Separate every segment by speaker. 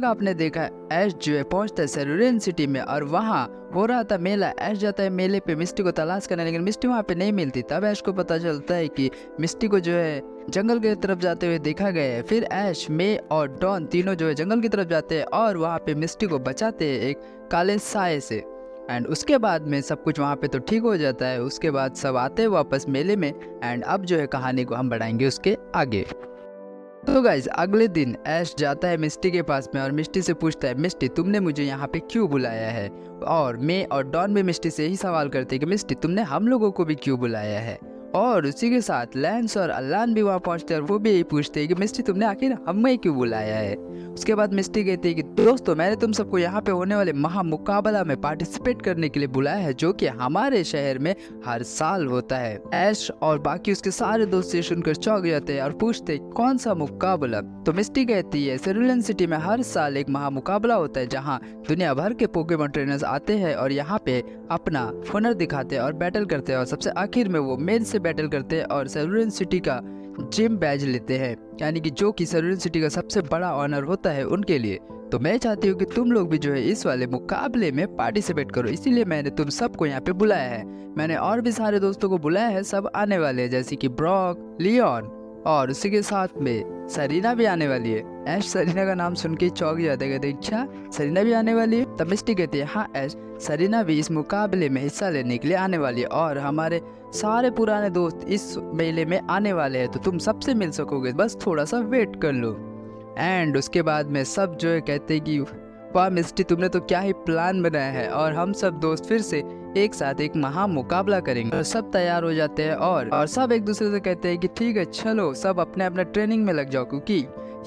Speaker 1: तक आपने देखा ऐश जो है पहुंचता है सेरुलियन सिटी में और वहाँ हो रहा था मेला। ऐश जाता है मेले पे मिस्टी को तलाश करने, लेकिन मिस्टी वहाँ पे नहीं मिलती। तब ऐश को पता चलता है कि मिस्टी को जो है जंगल की तरफ जाते हुए देखा गया है। फिर ऐश, मे और डॉन तीनों जो है जंगल की तरफ जाते हैं और वहाँ पे मिस्टी को बचाते हैं एक काले साए से। एंड उसके बाद में सब कुछ वहाँ पे तो ठीक हो जाता है। उसके बाद सब आते हैं वापस मेले में। एंड अब जो है कहानी को हम बढ़ाएंगे उसके आगे। तो गाइज अगले दिन ऐश जाता है मिस्टी के पास में और मिस्टी से पूछता है, मिस्टी तुमने मुझे यहाँ पे क्यों बुलाया है। और मे और डॉन भी मिस्टी से ही सवाल करते हैं कि मिस्टी तुमने हम लोगों को भी क्यों बुलाया है। और उसी के साथ लैंस और अल्लान भी वहाँ पहुँचते हैं और वो भी यही पूछते हैं कि मिस्टी तुमने आखिर हमें क्यों बुलाया है। उसके बाद मिस्टी कहती है कि दोस्तों मैंने तुम सबको यहाँ पे होने वाले महामुकाबला में पार्टिसिपेट करने के लिए बुलाया है, जो कि हमारे शहर में हर साल होता है। ऐश और बाकी उसके सारे दोस्त ये सुनकर चौंक जाते हैं और पूछते हैं कौन सा मुकाबला। तो मिस्टी कहती है सेरुलियन सिटी में हर साल एक महामुकाबला होता है जहाँ दुनिया भर के पोकेमॉन ट्रेनर्स आते हैं और यहाँ पे अपना हुनर दिखाते हैं और बैटल करते हैं और सबसे आखिर में वो मेन से बैटल करते हैं और सेरुलियन सिटी का जिम बैज लेते हैं, यानी कि जो कि सेरुलियन सिटी का सबसे बड़ा ऑनर होता है उनके लिए। तो मैं चाहती हूँ कि तुम लोग भी जो है इस वाले मुकाबले में पार्टिसिपेट करो, इसीलिए मैंने तुम सबको यहाँ पे बुलाया है। मैंने और भी सारे दोस्तों को बुलाया है, सब आने वाले हैं, जैसे कि ब्रॉक, लियोन और उसी के साथ में सरीना भी आने वाली है। ऐश सरीना का नाम सुन के चौंक जाते, कहते अच्छा सरीना भी आने वाली है। तब मिस्टी कहती है हाँ ऐश, सरीना भी इस मुकाबले में हिस्सा लेने के लिए आने वाली है और हमारे सारे पुराने दोस्त इस मेले में आने वाले हैं, तो तुम सबसे मिल सकोगे, बस थोड़ा सा वेट कर लो। एंड उसके बाद में सब जो है कहते हैं कि वाह मिस्टी तुमने तो क्या ही प्लान बनाया है और हम सब दोस्त फिर से एक साथ एक महा मुकाबला करेंगे। और सब तैयार हो जाते हैं और सब एक दूसरे से कहते हैं कि ठीक है चलो सब अपने अपने ट्रेनिंग में लग जाओ, क्योंकि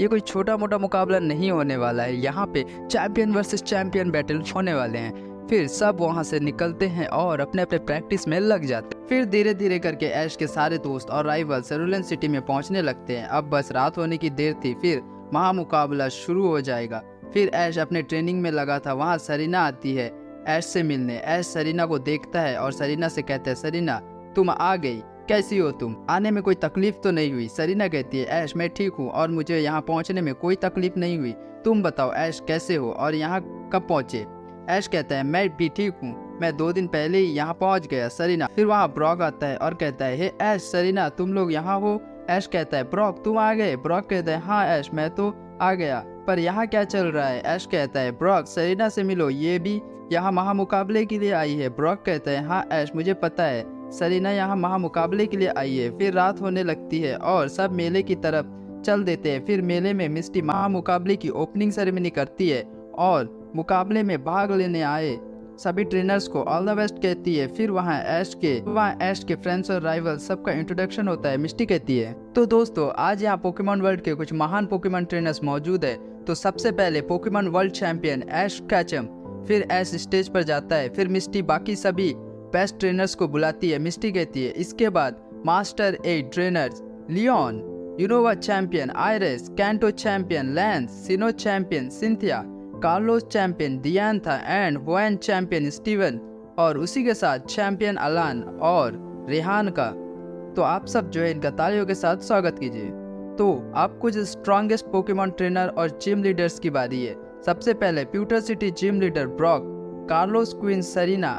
Speaker 1: ये कोई छोटा मोटा मुकाबला नहीं होने वाला है, यहाँ पे चैंपियन वर्सेस चैंपियन बैटल होने वाले हैं। फिर सब वहाँ से निकलते हैं और अपने अपने प्रैक्टिस में लग जाते हैं। फिर धीरे धीरे करके ऐश के सारे दोस्त और राइवल सेरुलियन सिटी में पहुँचने लगते हैं। अब बस रात होने की देर थी, फिर महामुकाबला शुरू हो जाएगा। फिर ऐश अपने ट्रेनिंग में लगा था, वहाँ सरीना आती है ऐश से मिलने। ऐश सरीना को देखता है और सरीना से कहता है सरीना तुम आ गई, कैसी हो तुम, आने में कोई तकलीफ तो नहीं हुई। सरीना कहती है ऐश मैं ठीक हूँ और मुझे यहाँ पहुँचने में कोई तकलीफ नहीं हुई, तुम बताओ ऐश कैसे हो और यहाँ कब पहुँचे। ऐश कहता है मैं भी ठीक हूँ, मैं 2 दिन पहले ही यहाँ पहुँच गया। सरीना फिर वहाँ ब्रॉक आता है और कहता है हे ऐश सरीना तुम लोग यहाँ हो। ऐश कहता है ब्रॉक तुम आ गए। ब्रॉक कहता है हाँ ऐश मैं तो आ गया, पर यहाँ क्या चल रहा है। ऐश कहता है ब्रॉक सरीना से मिलो, ये भी यहाँ महामुकाबले के लिए आई है। ब्रॉक कहता है हाँ ऐश मुझे पता है, सरीना यहाँ महामुकाबले के लिए आई है। फिर रात होने लगती है और सब मेले की तरफ चल देते हैं। फिर मेले में मिस्टी महामुकाबले की ओपनिंग सेरेमनी करती है और मुकाबले में भाग लेने आए सभी ट्रेनर्स को ऑल द बेस्ट कहती है। फिर वहाँ ऐश के फ्रेंड्स और राइवल सबका इंट्रोडक्शन होता है। मिस्टी कहती है तो दोस्तों आज यहाँ पोकेमॉन वर्ल्ड के कुछ महान पोकेमॉन ट्रेनर्स मौजूद है। तो सबसे पहले पोकेमॉन वर्ल्ड चैंपियन ऐश कैचम। फिर ऐश स्टेज पर जाता है। फिर मिस्टी बाकी सभी बेस्ट ट्रेनर्स को बुलाती है। मिस्टी कहती है इसके बाद master 8 trainers Leon, Unova champion Iris, Kanto champion Lance, Sinnoh champion Cynthia, Kalos champion Diantha and Hoenn champion Steven और उसी के साथ चैंपियन अलान और रेहान का। तो आप सब जो है इनका तालियों के साथ स्वागत कीजिए। तो आप कुछ स्ट्रॉन्गेस्ट पोकेमॉन ट्रेनर और जिम लीडर्स की बारी है। सबसे पहले Pewter city gym leader Brock, Kalos queen Serena,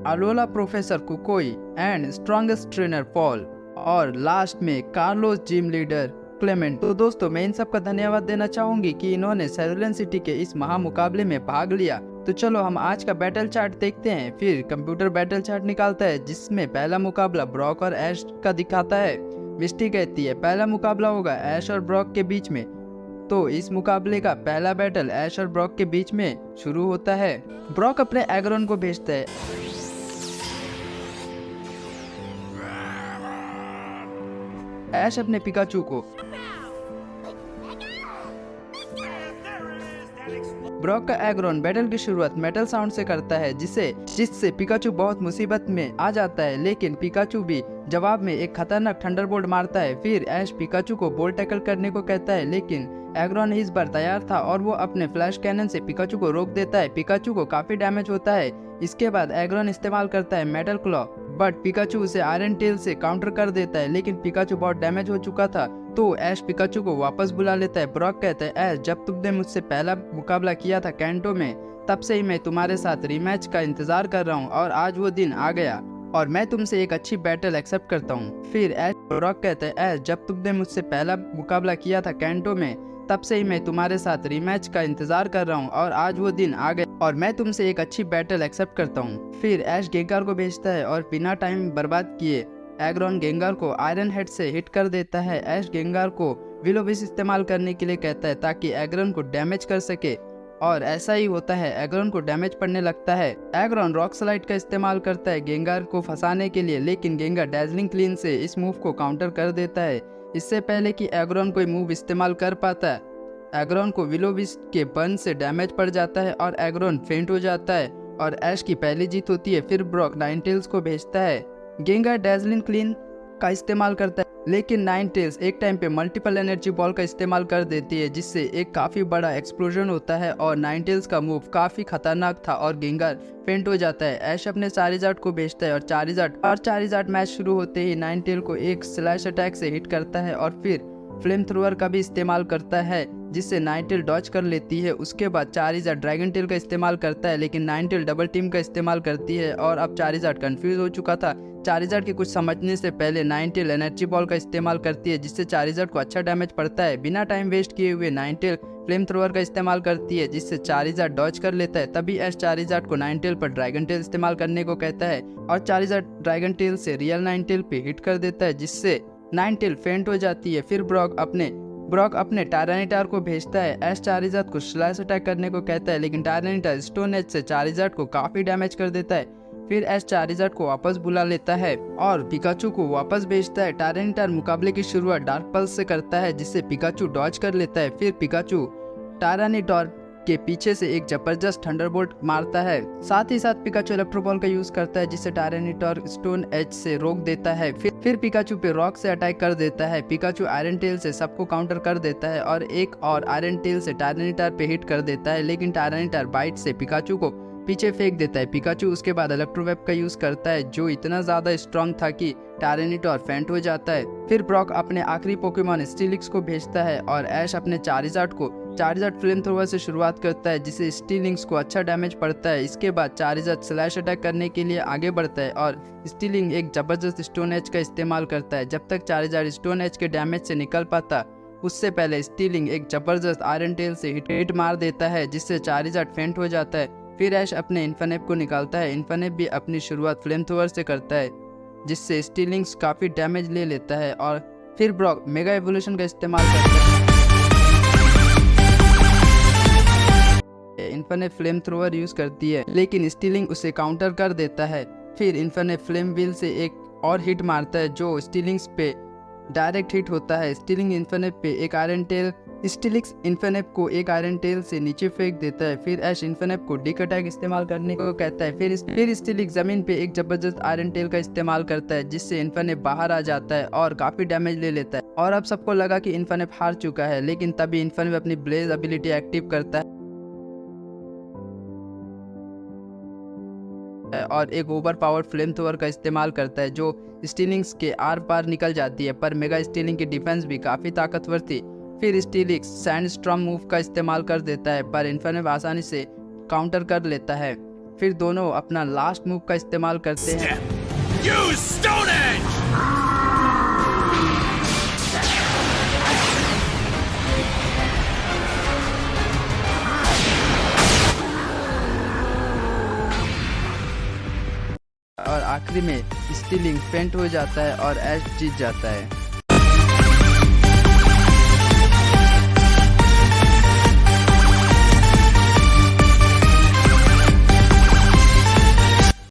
Speaker 1: Alola professor Kukui and strongest trainer Paul और लास्ट में कार्लोस जिम लीडर क्लेमेंट। तो दोस्तों मैं इन सब का धन्यवाद देना चाहूंगी कि इन्होंने सेरुलियन सिटी के इस महामुकाबले में भाग लिया। तो चलो हम आज का बैटल चार्ट देखते हैं। फिर कंप्यूटर बैटल चार्ट निकालता है जिसमें पहला मुकाबला ब्रॉक और ऐश का दिखाता है। मिस्टी कहती है पहला मुकाबला होगा ऐश और ब्रॉक के बीच में। तो इस मुकाबले का पहला बैटल ऐश और ब्रॉक के बीच में शुरू होता है। ब्रॉक अपने एग्रोन को भेजता है। ऐश अपने पिकाचू को। ब्रॉक का एग्रोन बैटल की शुरुआत मेटल साउंड से करता है जिससे पिकाचू बहुत मुसीबत में आ जाता है, लेकिन पिकाचू भी जवाब में एक खतरनाक थंडरबोल्ट मारता है। फिर ऐश पिकाचू को बोल्ट टैकल करने को कहता है, लेकिन एग्रोन इस बार तैयार था और वो अपने फ्लैश कैनन से पिकाचू को रोक देता है। पिकाचू को काफी डैमेज होता है। इसके बाद एग्रोन इस्तेमाल करता है मेटल क्लॉ बट पिकाचू उसे आयरन टेल से काउंटर कर देता है, लेकिन पिकाचू बहुत डैमेज हो चुका था। तो ऐश पिकाचू को वापस बुला लेता है। ब्रॉक कहता है, ऐश जब तुमने मुझसे पहला मुकाबला किया था कैंटो में, तब से ही मैं तुम्हारे साथ रीमैच का इंतजार कर रहा हूँ और आज वो दिन आ गया और मैं तुमसे एक अच्छी बैटल एक्सेप्ट करता हूँ। फिर ऐश ब्रॉक कहता है, ऐश जब तुमने मुझसे पहला मुकाबला किया था कैंटो में, तब से ही मैं तुम्हारे साथ रीमैच का इंतजार कर रहा हूँ और आज वो दिन आ गया और मैं तुमसे एक अच्छी बैटल एक्सेप्ट करता हूँ। फिर ऐश गेंगार को भेजता है और बिना टाइम बर्बाद किए एग्रॉन गेंगार को आयरन हेड से हिट कर देता है। ऐश गेंगार को विलो विश इस्तेमाल करने के लिए कहता है ताकि एग्रॉन को डैमेज कर सके और ऐसा ही होता है। एग्रॉन को डैमेज पड़ने लगता है। एग्रॉन रॉक स्लाइड का इस्तेमाल करता है गेंगार को फंसाने के लिए, लेकिन गेंगार डैजलिंग क्लीन से इस मूव को काउंटर कर देता है। इससे पहले कि एग्रॉन कोई मूव इस्तेमाल कर पाता है, एग्रॉन को विलो विश के बर्न से डैमेज पड़ जाता है और एग्रॉन फेंट हो जाता है और ऐश की पहली जीत होती है। फिर ब्रॉक नाइनटेल्स को भेजता है। गेंगार डैजलिंग क्लीन का इस्तेमाल करता है, लेकिन नाइनटेल्स एक टाइम पे मल्टीपल एनर्जी बॉल का इस्तेमाल कर देती है, जिससे एक काफ़ी बड़ा एक्सप्लोजन होता है और नाइनटेल्स का मूव काफ़ी खतरनाक था और गेंगार फेंट हो जाता है। ऐश अपने चारिज़ार्ड को भेजता है और चारिज़ार्ड मैच शुरू होते ही नाइनटेल को एक स्लैश अटैक से हिट करता है और फिर फ्लेम थ्रोअर का भी इस्तेमाल करता है, जिससे नाइनटेल डॉज कर लेती है। उसके बाद चारिज़ार्ड ड्रैगन टेल का इस्तेमाल करता है, लेकिन नाइनटेल डबल टीम का इस्तेमाल करती है और अब चारिज़ार्ड कंफ्यूज हो चुका था। चारिज़ार्ड के कुछ समझने से पहले नाइनटेल एनर्जी बॉल का इस्तेमाल करती है, जिससे चारिज़ार्ड को अच्छा डैमेज पड़ता है। बिना टाइम वेस्ट किए हुए नाइनटेल फ्लेम थ्रोअर का इस्तेमाल करती है, जिससे चारिज़ार्ड डॉज कर लेता है। तभी ऐश चारिज़ार्ड को नाइनटेल पर ड्रैगन टेल इस्तेमाल करने को कहता है और चारिज़ार्ड ड्रैगन टेल से रियल नाइनटेल पे हिट कर देता है, जिससे नाइनटेल फेंट हो जाती है। फिर ब्रॉक अपने टायरानिटार को भेजता है। ऐश चारिज़ार्ड को स्लैश अटैक करने को कहता है, लेकिन टायरानिटार स्टोन एज से चारिज़ार्ड को काफी डैमेज कर देता है। फिर ऐश चारिज़ार्ड को वापस बुला लेता है और पिकाचू को वापस भेजता है। टायरानिटार मुकाबले की शुरुआत डार्क पल्स से करता है, जिससे पिकाचू डॉज कर लेता है। फिर पिकाचू टायरानिटार के पीछे से एक जबरदस्त थंडरबोल्ट मारता है। साथ ही साथ पिकाचू इलेक्ट्रो बॉल का यूज करता है, जिससे टायरानिटार स्टोन एज से रोक देता है। फिर पिकाचू पे रॉक से अटैक कर देता है। पिकाचू आयरन टेल से सबको काउंटर कर देता है और एक और आयरन टेल से टायरानिटार पे हिट कर देता है, लेकिन टायरानिटार बाइट से पिकाचू को पीछे फेंक देता है। पिकाचू उसके बाद इलेक्ट्रोवेव का यूज करता है, जो इतना ज्यादा स्ट्रॉन्ग था कि टायरानिटार फेंट हो जाता है। फिर ब्रॉक अपने आखिरी पोकेमॉन स्टीलिक्स को भेजता है और ऐश अपने चारिज़ार्ड फ्लेम थ्रोवर से शुरुआत करता है, जिससे स्टीलिंग्स को अच्छा डैमेज पड़ता है। इसके बाद चारिज़ार्ड स्लैश अटैक करने के लिए आगे बढ़ता है और स्टीलिंग एक जबरदस्त स्टोन एज का इस्तेमाल करता है। जब तक चारिज़ार्ड स्टोन एज के डैमेज से निकल पाता, उससे पहले स्टीलिंग एक जबरदस्त आयरन टेल से हिट मार देता है, जिससे चारिज़ार्ड फेंट हो जाता है। फिर ऐश अपने इन्फिनिप को निकालता है। इन्फिनिप भी अपनी शुरुआत फ्लेम थ्रोवर से करता है, जिससे स्टीलिंग्स काफ़ी डैमेज ले लेता है और फिर ब्रॉक मेगा एवोल्यूशन का इस्तेमाल करता है। इन्फिनिट फ्लेम थ्रोवर यूज करती है, लेकिन स्टीलिंग उसे काउंटर कर देता है। फिर इन्फिनिट फ्लेम व्हील से एक और हिट मारता है, जो स्टीलिंग्स पे डायरेक्ट हिट होता है। स्टीलिंग इन्फिनिट पे एक आयरन टेल स्टीलिक्स इन्फिनिप को एक आयरन टेल से नीचे फेंक देता है। फिर ऐश इन्फिनिप को डिक अटैक इस्तेमाल करने को कहता है। फिर स्टीलिक्स जमीन पे एक जबरदस्त आयरन टेल का इस्तेमाल करता है, जिससे इन्फिनिप बाहर आ जाता है और काफी डैमेज ले लेता है। और अब सबको लगा कि इन्फिनिप हार चुका है, लेकिन तभी इन्फिनिप अपनी ब्लेज एबिलिटी एक्टिव करता है और एक ओवर पावर फ्लेम थ्रोवर का इस्तेमाल करता है, जो स्टीलिंग्स के आर पार निकल जाती है। पर मेगा स्टीलिंग की डिफेंस भी काफी ताकतवर थी। फिर स्टीलिक्स सैंडस्टॉर्म मूव का इस्तेमाल कर देता है, पर इन्फिनिप आसानी से काउंटर कर लेता है। फिर दोनों अपना लास्ट मूव का इस्तेमाल करते हैं। और आखिरी में स्टीलिंग फेंट हो जाता है और ऐश जीत जाता है।